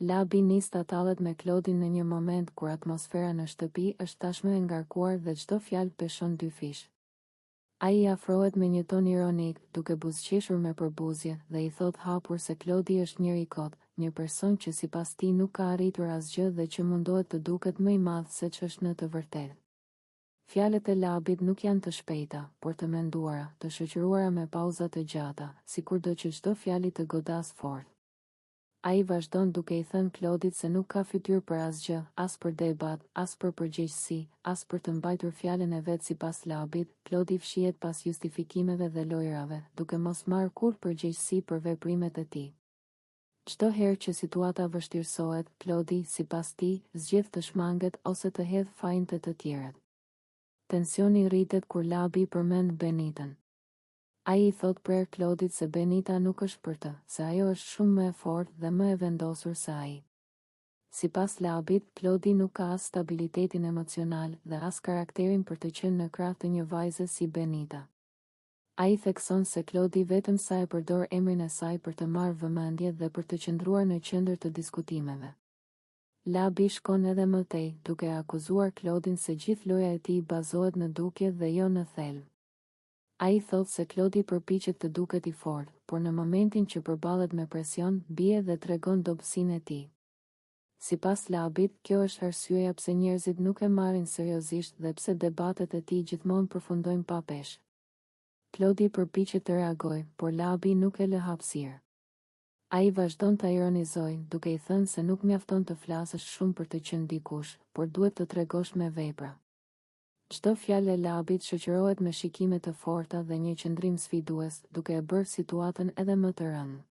Labi nis ta tallet me Klodin në një moment kur atmosfera në shtëpi është tashmë e ngarkuar dhe çdo fjalë peshon dy fish. Ai I afrohet me një ton ironik, duke buzëqeshur me përbuzje, dhe I thot hapur se Klodi është njeri i kot, një person që sipas tij nuk ka arritur asgjë dhe që mundohet të duket më I madh se ç'është në të vërtetë. Fjalët e Labit nuk janë të shpejta, por të menduara, të shoqëruara me pauza të gjata, sikurdo që çdo fjalë të godas fort. Ai vazhdon duke I thënë Klodit se nuk ka fytyrë për asgjë, as për debat, as për përgjegjësi, as për të mbajtur fjalën e vet sipas Labit. Klodi fshihet pas justifikimeve dhe lojrave, duke mos marrë kurrë përgjegjësi për veprimet e tij. Çdo herë që situata vështirësohet, Klodi, sipas tij, zgjedh të shmanget ose të hedh fajin te të tjerët. Tensioni rritet kur Labi përmend Benitën. Ai I thot prerë Klodit se Benita nuk është për të, se ajo është shumë më e fortë dhe më e vendosur se ai. Sipas Labit, Klodi nuk ka as stabilitetin emocional dhe as karakterin për të qenë në krah të një vajze si Benita. Ai thekson se Klodi vetëm sa e përdor emrin e saj për të marrë vëmendje dhe për të qëndruar në qendër të diskutimeve. Labi shkon edhe më tej, duke akuzuar Klodin se gjithë loja e tij bazohet në dukje dhe jo në thelb. Ai thot se Klodi përpiqet të duket I fortë, por në momentin që përballet me presion, bie dhe tregon dobësinë e tij. Sipas Labit, kjo është arsyeja pse njerëzit nuk e marrin seriozisht dhe pse debatet e tij gjithmonë përfundojnë pa peshë. Klodi përpiqet të reagojë, por Labi nuk e lë hapësirë. Ai vazhdon ta ironizojë, duke I thënë se nuk mjafton të flasësh shumë për të qenë dikush, por duhet të tregosh me vepra. Çdo fjalë e Labit shoqërohet me shikime të forta dhe një qëndrim sfidues, duke e bërë situatën edhe më të rëndë.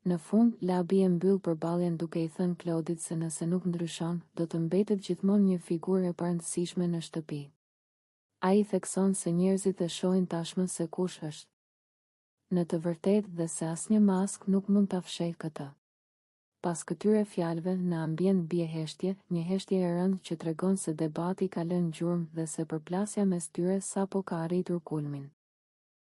Në fund, Labi e mbyll përballjen duke I thënë Klodit se nëse nuk ndryshon, do të mbetet gjithmonë një figurë e parëndësishme në shtëpi. Ai thekson se njerëzit e shohin tashmë se kush është në të vërtetë dhe se asnjë mask nuk mund ta fshehë këtë. Pas këtyre fjalëve, në ambient bie heshtje, një heshtje e rëndë që tregon se debati ka lënë gjurmë dhe se përplasja mes tyre sapo ka arritur kulmin.